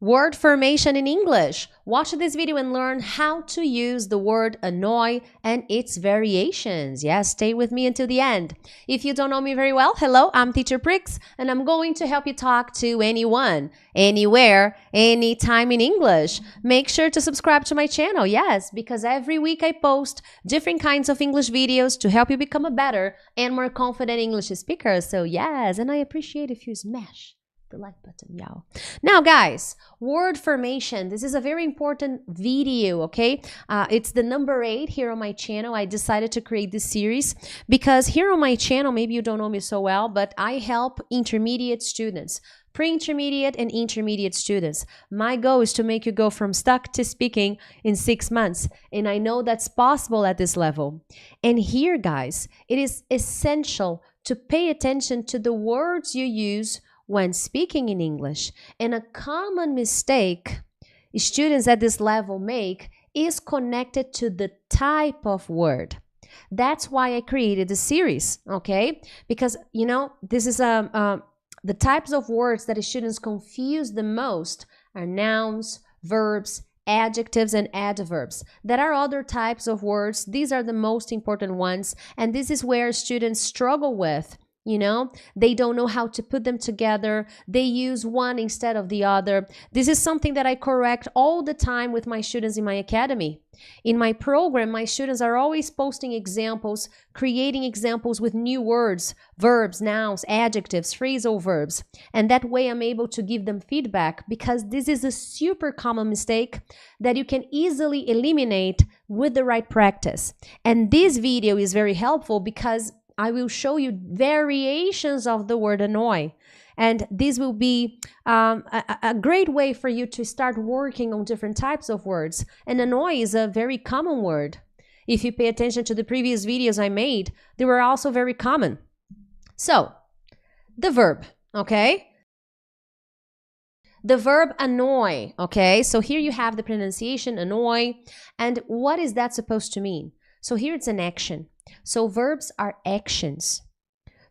Word formation in English. Watch this video and learn how to use the word annoy and its variations. Yes, stay with me until the end. If you don't know me very well, hello, I'm Teacher Prix, and I'm going to help you talk to anyone, anywhere, anytime in English. Make sure to subscribe to my channel, yes, because every week I post different kinds of English videos to help you become a better and more confident English speaker. So yes, and I appreciate if you smash the like button, y'all. Now, guys, word formation. This is a very important video, okay? It's the number 8 here on my channel. I decided to create this series because here on my channel, maybe you don't know me so well, but I help intermediate students, pre-intermediate and intermediate students. My goal is to make you go from stuck to speaking in 6 months. And I know that's possible at this level. And here, guys, it is essential to pay attention to the words you use when speaking in English. And a common mistake students at this level make is connected to the type of word. That's why I created the series, okay? Because, you know, this is the types of words that students confuse the most are nouns, verbs, adjectives, and adverbs. There are other types of words. These are the most important ones, and this is where students struggle with. You know, they don't know how to put them together. They use one instead of the other. This is something that I correct all the time with my students in my academy. In my program, my students are always posting examples, creating examples with new words, verbs, nouns, adjectives, phrasal verbs. And that way I'm able to give them feedback because this is a super common mistake that you can easily eliminate with the right practice. And this video is very helpful because I will show you variations of the word annoy. And this will be a great way for you to start working on different types of words. And annoy is a very common word. If you pay attention to the previous videos I made, they were also very common. So, the verb, okay? The verb annoy, okay? So here you have the pronunciation, annoy. And what is that supposed to mean? So here it's an action. So verbs are actions.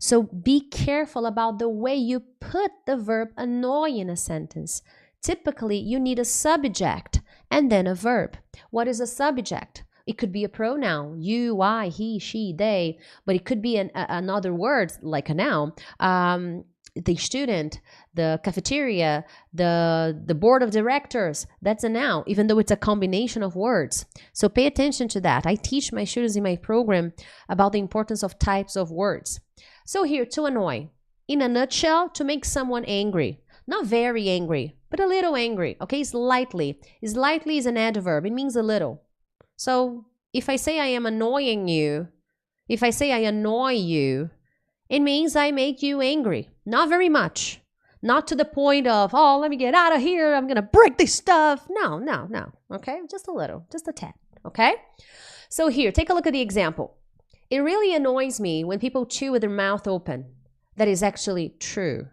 So be careful about the way you put the verb annoy in a sentence. Typically, you need a subject and then a verb. What is a subject? It could be a pronoun, you, I, he, she, they, but it could be another word like a noun. The student, the cafeteria, the board of directors, that's a noun, even though it's a combination of words. So pay attention to that. I teach my students in my program about the importance of types of words. So here, to annoy. In a nutshell, to make someone angry. Not very angry, but a little angry, okay? Slightly. Slightly is an adverb. It means a little. So if I say I am annoying you, if I say I annoy you, it means I make you angry. Not very much. Not to the point of, oh, let me get out of here. I'm going to break this stuff. No, no, no. Okay? Just a little. Just a tad. Okay? So here, take a look at the example. It really annoys me when people chew with their mouth open. That is actually true.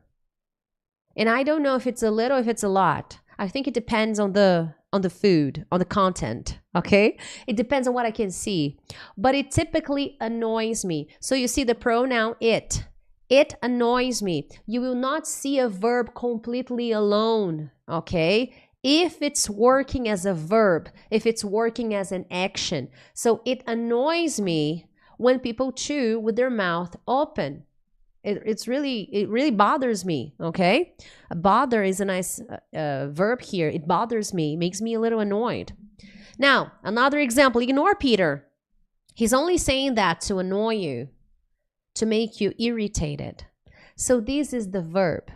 And I don't know if it's a little, if it's a lot. I think it depends on the food, on the content, okay? It depends on what I can see. But it typically annoys me. So you see the pronoun it. It annoys me. You will not see a verb completely alone, okay? If it's working as a verb, if it's working as an action. So it annoys me when people chew with their mouth open. It really bothers me, okay? Bother is a nice verb here. It bothers me, makes me a little annoyed. Now, another example, ignore Peter. He's only saying that to annoy you, to make you irritated. So this is the verb.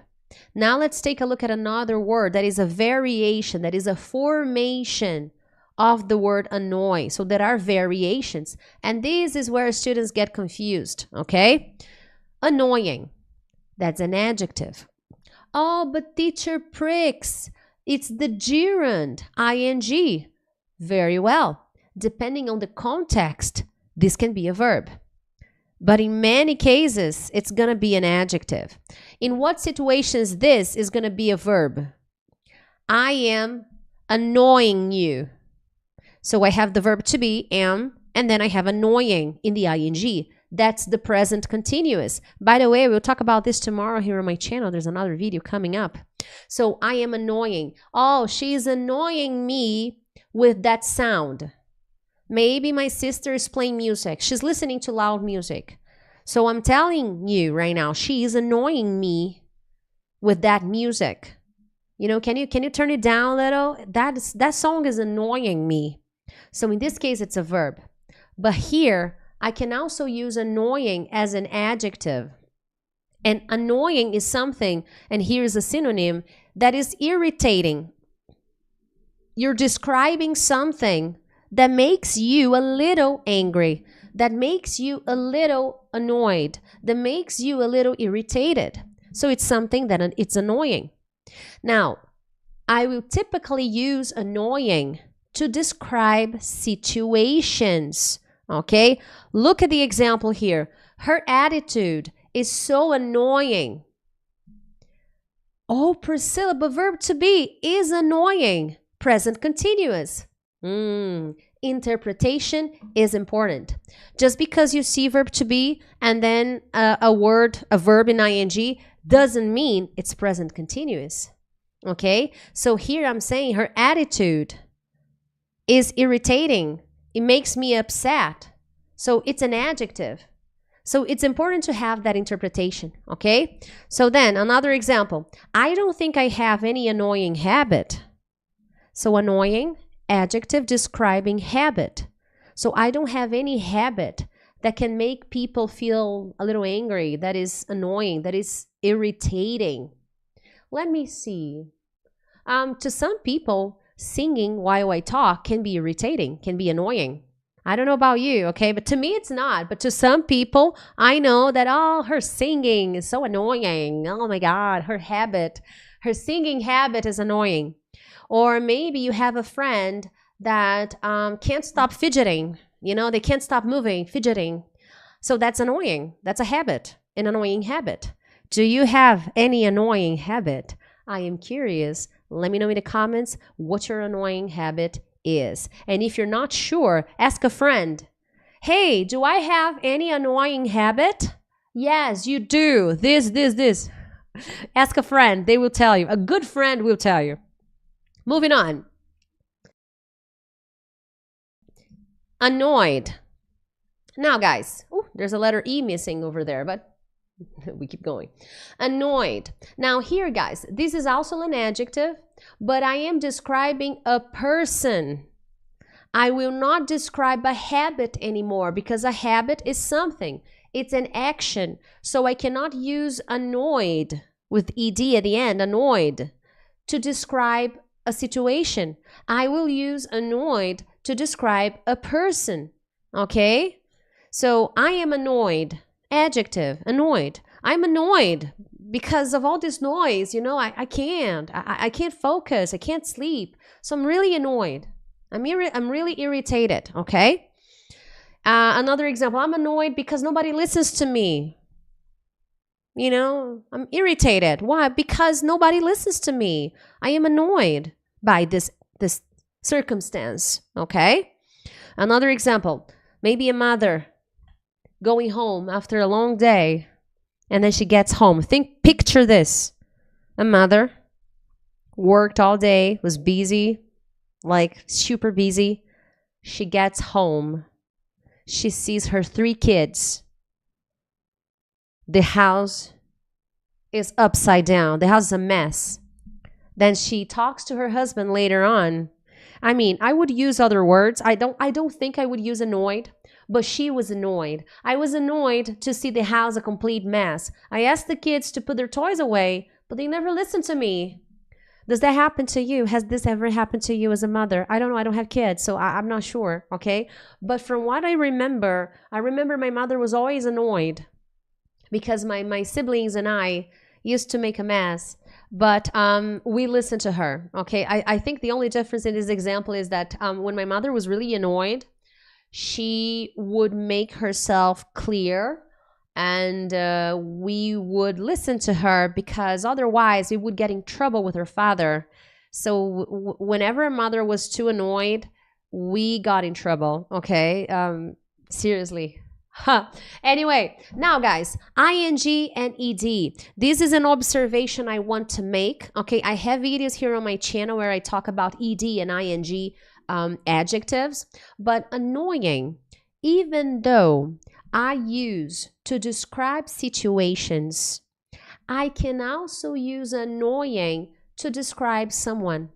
Now let's take a look at another word that is a variation, that is a formation of the word annoy. So there are variations. And this is where students get confused, okay? Annoying, that's an adjective. Oh, but teacher Prix, it's the gerund, ing. Very well. Depending on the context, this can be a verb. But in many cases, it's going to be an adjective. In what situations this is going to be a verb? I am annoying you. So I have the verb to be, am, and then I have annoying in the ing. That's the present continuous. By the way, we'll talk about this tomorrow here on my channel. There's another video coming up. So I am annoying. Oh, she's annoying me with that sound. Maybe my sister is playing music. She's listening to loud music. So I'm telling you right now, she is annoying me with that music. Can you turn it down a little? That song is annoying me. So in this case, it's a verb. But here, I can also use annoying as an adjective. And annoying is something, and here's a synonym, that is irritating. You're describing something that makes you a little angry, that makes you a little annoyed, that makes you a little irritated. So it's something that it's annoying. Now, I will typically use annoying to describe situations, okay? Look at the example here. Her attitude is so annoying. Oh, Priscilla, but verb to be is annoying. Present continuous. Interpretation is important. Just because you see verb to be and then a verb in ing doesn't mean it's present continuous. Okay? So here I'm saying her attitude is irritating. It makes me upset. So it's an adjective. So it's important to have that interpretation, okay? So then another example. I don't think I have any annoying habit. So annoying, adjective describing habit. So I don't have any habit that can make people feel a little angry, that is annoying, that is irritating. Let me see. To some people, singing while I talk can be irritating, can be annoying. I don't know about you, okay? But to me, it's not. But to some people, I know that, oh, her singing is so annoying. Oh my God, her singing habit is annoying. Or maybe you have a friend that can't stop fidgeting. They can't stop moving, fidgeting. So that's annoying. That's a habit, an annoying habit. Do you have any annoying habit? I am curious. Let me know in the comments what your annoying habit is. And if you're not sure, ask a friend. Hey, do I have any annoying habit? Yes, you do. This. Ask a friend. They will tell you. A good friend will tell you. Moving on. Annoyed. Now, guys, there's a letter E missing over there, but we keep going. Annoyed. Now here, guys, this is also an adjective, but I am describing a person. I will not describe a habit anymore because a habit is something. It's an action. So I cannot use annoyed with ed at the end, annoyed, to describe a situation. I will use annoyed to describe a person. Okay? So I am annoyed. Adjective, annoyed. I'm annoyed because of all this noise. I can't focus. I can't sleep. So I'm really annoyed. I'm really irritated. Okay. Another example. I'm annoyed because nobody listens to me. I'm irritated. Why? Because nobody listens to me. I am annoyed by this circumstance. Okay. Another example. Maybe a mother going home after a long day, and then she gets home. Picture this. A mother worked all day, was busy, like super busy. She gets home. She sees her 3 kids. The house is upside down. The house is a mess. Then she talks to her husband later on. I would use other words. I don't think I would use annoyed. But she was annoyed. I was annoyed to see the house a complete mess. I asked the kids to put their toys away, but they never listened to me. Does that happen to you? Has this ever happened to you as a mother? I don't know. I don't have kids, so I'm not sure, okay? But from what I remember my mother was always annoyed because my siblings and I used to make a mess. But we listened to her, okay? I think the only difference in this example is that when my mother was really annoyed, she would make herself clear and we would listen to her because otherwise we would get in trouble with her father. So whenever a mother was too annoyed, we got in trouble, okay? Seriously, Huh. Anyway, now guys, ing and ed. This is an observation I want to make. Okay, I have videos here on my channel where I talk about ed and ing adjectives, but annoying, even though I use to describe situations, I can also use annoying to describe someone.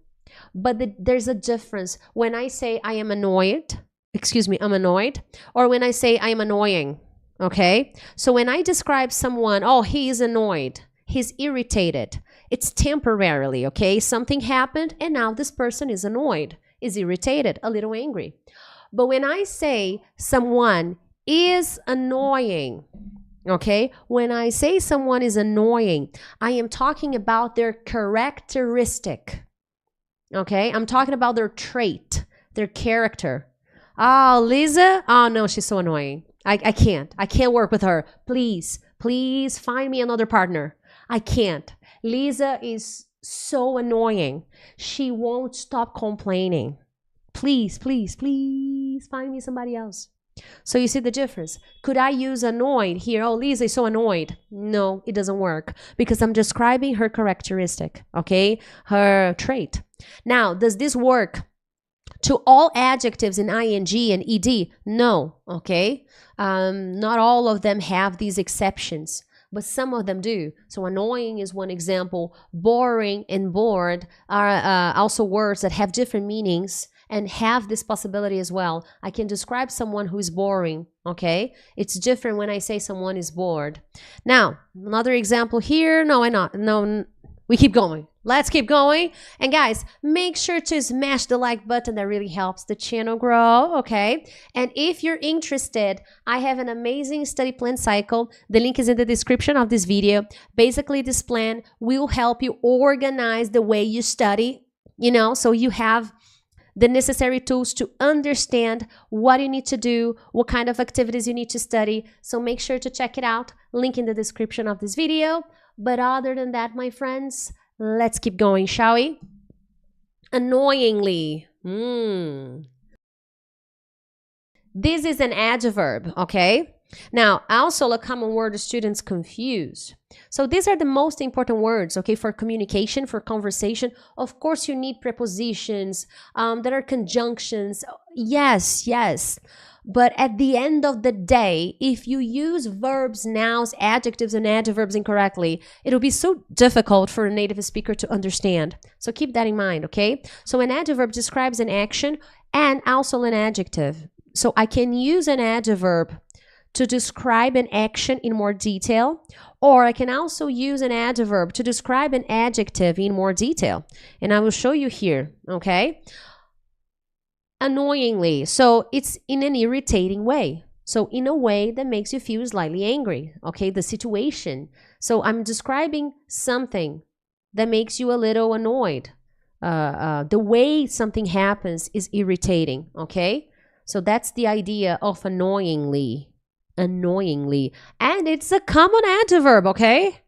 But there's a difference when I say I am annoyed. Excuse me, I'm annoyed, or when I say I'm annoying, okay? So when I describe someone, oh, he is annoyed, he's irritated, it's temporarily, okay? Something happened and now this person is annoyed, is irritated, a little angry. But when I say someone is annoying, okay? When I say someone is annoying, I am talking about their characteristic, okay? I'm talking about their trait, their character. Oh, Lisa? Oh, no, she's so annoying. I can't work with her. Please find me another partner. I can't. Lisa is so annoying. She won't stop complaining. Please find me somebody else. So you see the difference. Could I use annoyed here? Oh, Lisa is so annoyed. No, it doesn't work because I'm describing her characteristic, okay? Her trait. Now, does this work to all adjectives in ing and ed? No, okay? Not all of them have these exceptions, but some of them do. So annoying is one example. Boring and bored are also words that have different meanings and have this possibility as well. I can describe someone who is boring, okay? It's different when I say someone is bored. Now, another example here. No, why not? No, we keep going. Let's keep going. And guys, make sure to smash the like button. That really helps the channel grow, okay? And if you're interested, I have an amazing study plan cycle. The link is in the description of this video. Basically, this plan will help you organize the way you study, you know, so you have the necessary tools to understand what you need to do, what kind of activities you need to study. So make sure to check it out. Link in the description of this video. But other than that, my friends, let's keep going, shall we? Annoyingly. This is an adverb, okay? Now, also a common word students confuse. So these are the most important words, okay, for communication, for conversation. Of course, you need prepositions, there are conjunctions. Yes. But at the end of the day, if you use verbs, nouns, adjectives, and adverbs incorrectly, it'll be so difficult for a native speaker to understand. So keep that in mind, okay? So an adverb describes an action and also an adjective. So I can use an adverb to describe an action in more detail, or I can also use an adverb to describe an adjective in more detail. And I will show you here, okay? Annoyingly, so it's in an irritating way. So in a way that makes you feel slightly angry, okay? The situation. So I'm describing something that makes you a little annoyed. The way something happens is irritating, okay? So that's the idea of annoyingly. Annoyingly. And it's a common adverb, okay?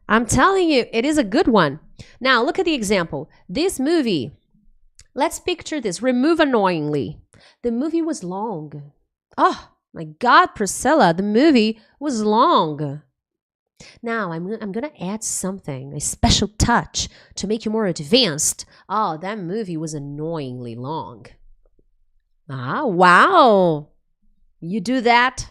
I'm telling you, it is a good one. Now, look at the example. This movie, let's picture this. Remove annoyingly. The movie was long. Oh, my God, Priscilla, the movie was long. Now, I'm going to add something, a special touch to make you more advanced. Oh, that movie was annoyingly long. Ah, wow. You do that,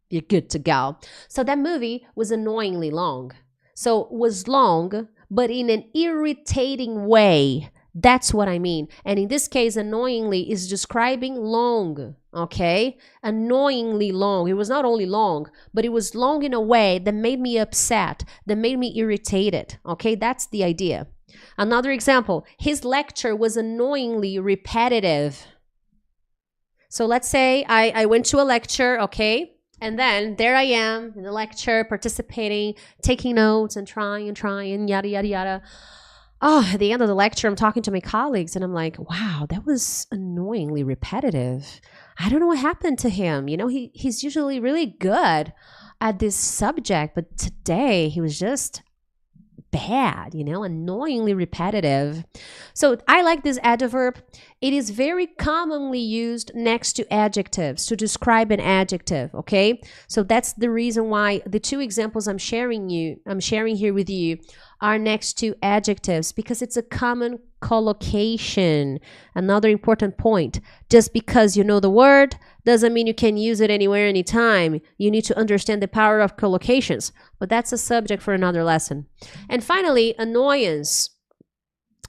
you're good to go. So that movie was annoyingly long. So was long, but in an irritating way. That's what I mean. And in this case, annoyingly is describing long, okay? Annoyingly long. It was not only long, but it was long in a way that made me upset, that made me irritated, okay? That's the idea. Another example, his lecture was annoyingly repetitive. So let's say I went to a lecture, okay? And then there I am in the lecture, participating, taking notes and trying, yada, yada, yada. Oh, at the end of the lecture, I'm talking to my colleagues and I'm like, wow, that was annoyingly repetitive. I don't know what happened to him. You know, he's usually really good at this subject, but today he was just bad, you know, annoyingly repetitive. So I like this adverb. It is very commonly used next to adjectives to describe an adjective, okay? So that's the reason why the two examples I'm sharing here with you are next to adjectives, because it's a common collocation. Another important point, just because you know the word doesn't mean you can use it anywhere, anytime. You need to understand the power of collocations, but that's a subject for another lesson. And finally, annoyance.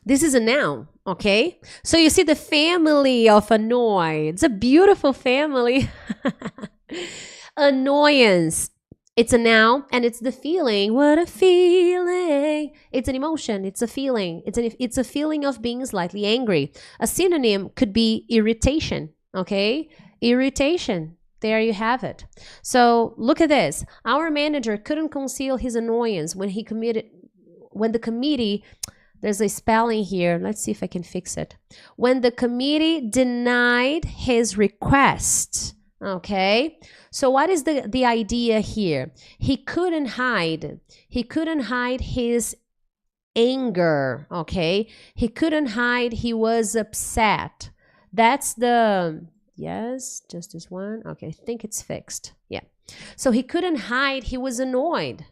This is a noun, okay? So you see the family of annoy. It's a beautiful family. Annoyance. It's a noun, and it's the feeling. What a feeling. It's an emotion. It's a feeling. It's a feeling of being slightly angry. A synonym could be irritation, okay? Irritation. There you have it. So look at this. Our manager couldn't conceal his annoyance when the committee, there's a spelling here. Let's see if I can fix it. When the committee denied his request. Okay, so what is the idea here? He couldn't hide his anger, okay? He couldn't hide, he was upset. That's the, yes, just this one. Okay, I think it's fixed. Yeah. So he couldn't hide, he was annoyed.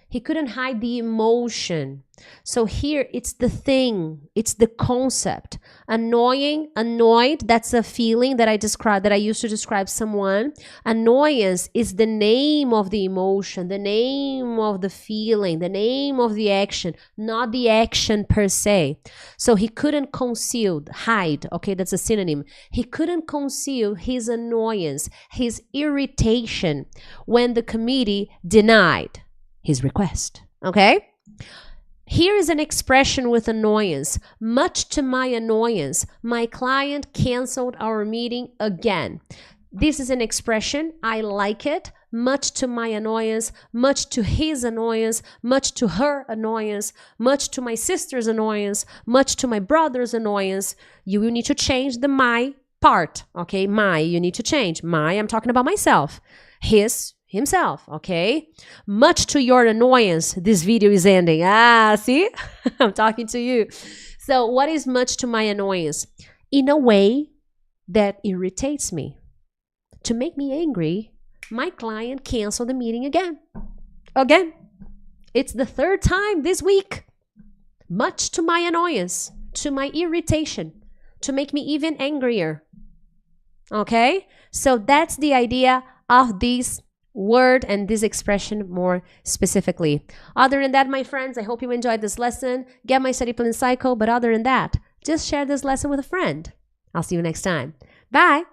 He couldn't hide the emotion. So here it's the thing, it's the concept. Annoying, annoyed, that's a feeling that I used to describe someone. Annoyance is the name of the emotion, the name of the feeling, the name of the action, not the action per se. So he couldn't conceal, hide, okay, that's a synonym. He couldn't conceal his annoyance, his irritation when the committee denied his request, okay? Here is an expression with annoyance. Much to my annoyance, my client canceled our meeting again. This is an expression. I like it. Much to my annoyance, much to his annoyance, much to her annoyance, much to my sister's annoyance, much to my brother's annoyance. You will need to change the my part, okay? My, you need to change. My, I'm talking about myself. Himself, okay? Much to your annoyance, this video is ending. Ah, see? I'm talking to you. So what is much to my annoyance? In a way that irritates me. To make me angry, my client canceled the meeting again. Again. It's the third time this week. Much to my annoyance, to my irritation, to make me even angrier. Okay? So that's the idea of this word and this expression more specifically. Other than that, my friends, I hope you enjoyed this lesson. Get my study plan cycle, but other than that, just share this lesson with a friend. I'll see you next time. Bye.